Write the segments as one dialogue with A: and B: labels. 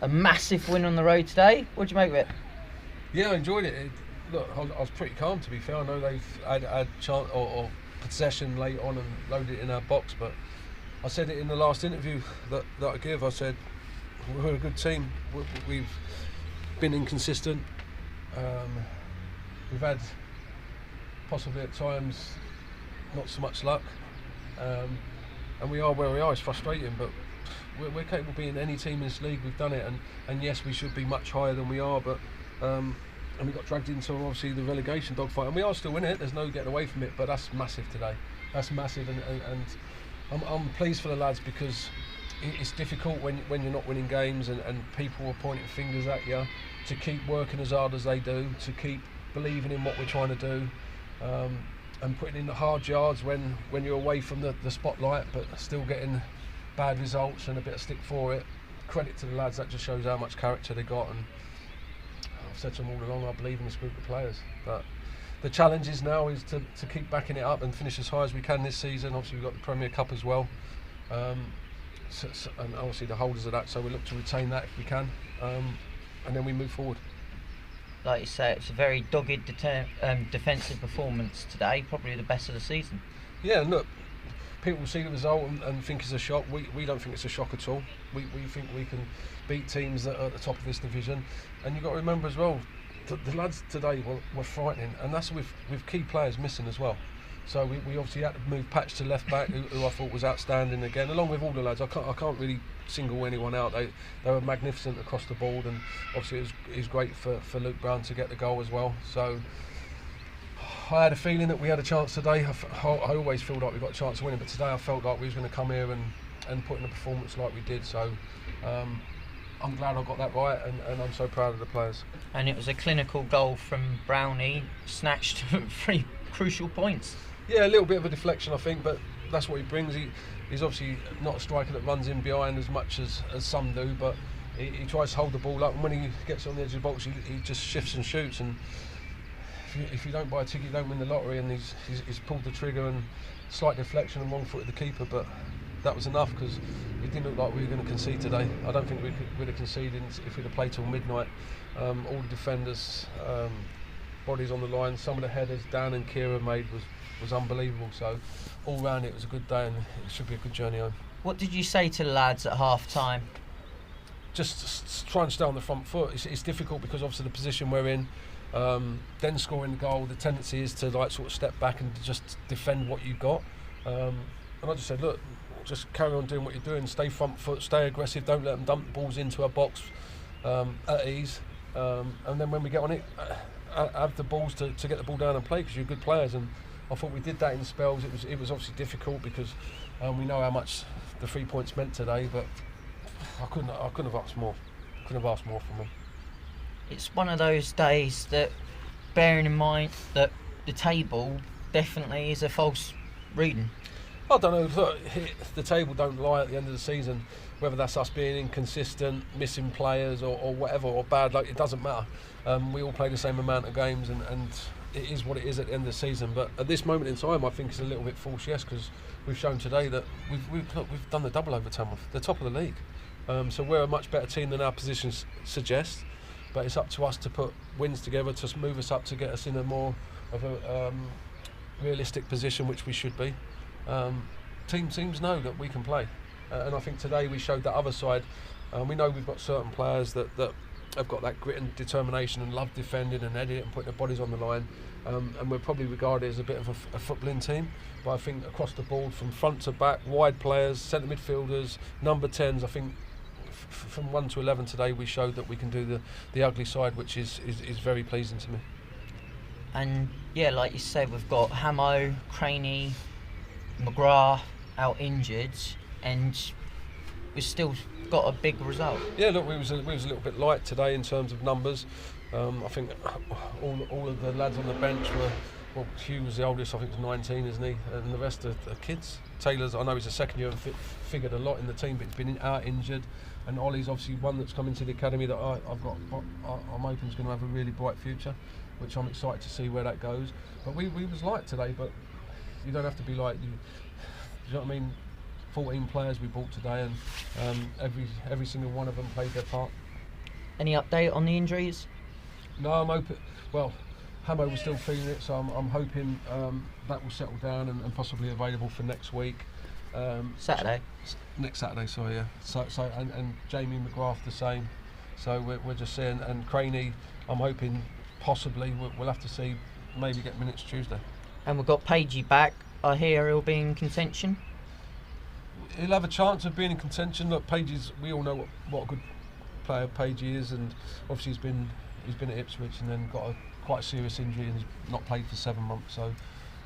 A: A massive win on the road today. What do you make of it?
B: Yeah, I enjoyed it. Look, I was pretty calm, to be fair. I know they've had chance or possession late on and loaded it in our box, but I said it in the last interview that I give. I said we're a good team. We've been inconsistent. We've had possibly at times not so much luck, and we are where we are. It's frustrating, but we're capable of being any team in this league. We've done it, and yes, we should be much higher than we are, but and we got dragged into obviously the relegation dogfight, and we are still in it. There's no getting away from it, but that's massive today. That's massive, and I'm pleased for the lads, because it's difficult when you're not winning games and people are pointing fingers at you, to keep working as hard as they do, to keep believing in what we're trying to do, and putting in the hard yards when you're away from the spotlight, but still getting bad results and a bit of stick for it. Credit to the lads. That just shows how much character they got, and I've said to them all along, I believe in this group of players. But the challenge is now is to keep backing it up and finish as high as we can this season. Obviously we've got the Premier Cup as well, and obviously the holders of that, so we look to retain that if we can, and then we move forward.
A: Like you say, it's a very dogged defensive performance today, probably the best of the season.
B: Yeah, and look, people see the result and think it's a shock. We don't think it's a shock at all. We think we can beat teams that are at the top of this division, and you've got to remember as well, the lads today were frightening, and that's with key players missing as well. So we obviously had to move Patch to left back, who I thought was outstanding again, along with all the lads. I can't really single anyone out. They were magnificent across the board, and obviously it was great for Luke Brown to get the goal as well. So I had a feeling that we had a chance today. I always feel like we got a chance of winning, but today I felt like we was going to come here and put in a performance like we did. So I'm glad I got that right, and I'm so proud of the players.
A: And it was a clinical goal from Brownie, snatched 3 crucial points.
B: Yeah, a little bit of a deflection, I think, but that's what he brings. He's obviously not a striker that runs in behind as much as some do, but he tries to hold the ball up, and when he gets on the edge of the box, he just shifts and shoots. And if you don't buy a ticket, you don't win the lottery. And he's pulled the trigger, and slight deflection and wrong foot of the keeper, but that was enough, because it didn't look like we were going to concede today. I don't think we'd have conceded if we'd have played till midnight. All the defenders, bodies on the line. Some of the headers Dan and Kira made was unbelievable. So all round it was a good day, and it should be a good journey home.
A: What did you say to the lads at half time?
B: Just try and stay on the front foot. It's difficult because obviously the position we're in, then scoring the goal, the tendency is to like sort of step back and just defend what you've got. And I just said, look, just carry on doing what you're doing, stay front foot, stay aggressive, don't let them dump the balls into our box at ease, and then when we get on it, have the balls to get the ball down and play, because you're good players. And I thought we did that in spells. It was obviously difficult because we know how much the 3 points meant today, but I couldn't have asked more. Couldn't have asked more from them.
A: It's one of those days that, bearing in mind that the table definitely is a false reading.
B: I don't know, look, the table don't lie at the end of the season, whether that's us being inconsistent, missing players or whatever, or bad luck, it doesn't matter. We all play the same amount of games, and it is what it is at the end of the season. But at this moment in time, I think it's a little bit false, yes, because we've shown today that we've done the double over Tamworth, the top of the league. So we're a much better team than our positions suggest, but it's up to us to put wins together to move us up, to get us in a more of a realistic position, which we should be. Teams know that we can play, and I think today we showed that other side. We know we've got certain players that have got that grit and determination and love defending and heading it and putting their bodies on the line, and we're probably regarded as a bit of a footballing team. But I think across the board, from front to back, wide players, centre midfielders, number 10s, I think from 1 to 11 today we showed that we can do the ugly side, which is very pleasing to me.
A: And yeah, like you said, we've got Hamo, Craney, McGrath out injured, and we've still got a big result.
B: Yeah, look, we was a little bit light today in terms of numbers. I think all of the lads on the bench were, well, Hugh was the oldest, I think he's 19, isn't he? And the rest are kids. Taylor's, I know he's a second year and figured a lot in the team, but he's been out injured. And Ollie's obviously one that's come into the academy that I'm hoping is going to have a really bright future, which I'm excited to see where that goes. But we was light today, but you don't have to be like, you know what I mean? 14 players we bought today, and every single one of them played their part.
A: Any update on the injuries?
B: No, I'm hoping. Well, Hamo was still feeling it, so I'm hoping that will settle down and possibly available for next week.
A: Saturday.
B: Next Saturday, sorry, yeah. So and Jamie McGrath the same. So we're just seeing, and Craney, I'm hoping possibly we'll have to see, maybe get minutes Tuesday.
A: And we've got Pagey back. I hear he'll be in contention.
B: He'll have a chance of being in contention. Look, we all know what a good player Pagey is, and obviously he's been at Ipswich and then got quite a serious injury and he's not played for 7 months. So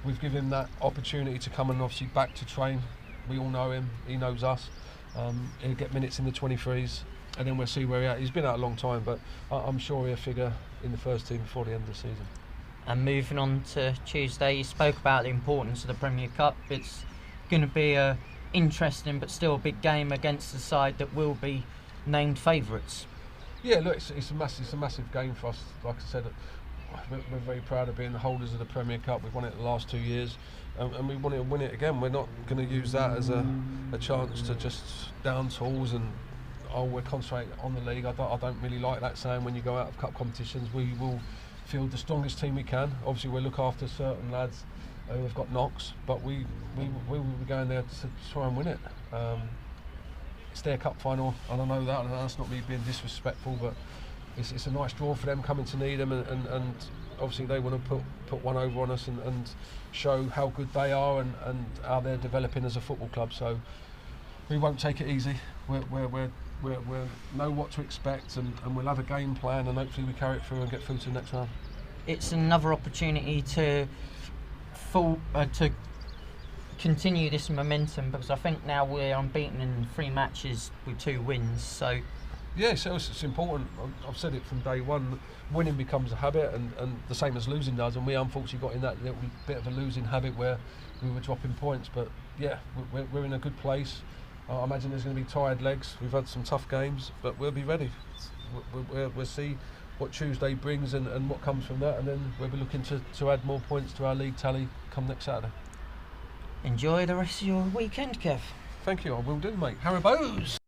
B: we've given him that opportunity to come and obviously back to train. We all know him, he knows us. He'll get minutes in the 23s and then we'll see where he's at. He's been out a long time, but I'm sure he'll figure in the first team before the end of the season.
A: And moving on to Tuesday, you spoke about the importance of the Premier Cup. It's going to be a interesting but still a big game against the side that will be named favourites.
B: Yeah, look, it's a massive game for us. Like I said, we're very proud of being the holders of the Premier Cup. We've won it the last 2 years, and we want to win it again. We're not going to use that as a chance to just down tools and we're concentrating on the league. I don't really like that saying. When you go out of cup competitions, we will field the strongest team we can. Obviously, we'll look after certain lads who have got knocks, but we will be going there to try and win it. It's their cup final, and I know that, and that's not me being disrespectful, but it's a nice draw for them coming to Needham, and obviously they want to put one over on us and show how good they are and how they're developing as a football club. So we won't take it easy. We know what to expect, and we'll have a game plan, and hopefully we carry it through and get through to the next round. It's
A: another opportunity to continue this momentum, because I think now we're unbeaten in 3 matches with 2 wins. So
B: yeah, so it's important. I've said it from day one. Winning becomes a habit, and the same as losing does. And we unfortunately got in that little bit of a losing habit where we were dropping points. But yeah, we're in a good place. I imagine there's going to be tired legs. We've had some tough games, but we'll be ready. We'll see what Tuesday brings and what comes from that, and then we'll be looking to add more points to our league tally come next Saturday.
A: Enjoy the rest of your weekend, Kev.
B: Thank you, I will do, mate. Haribos!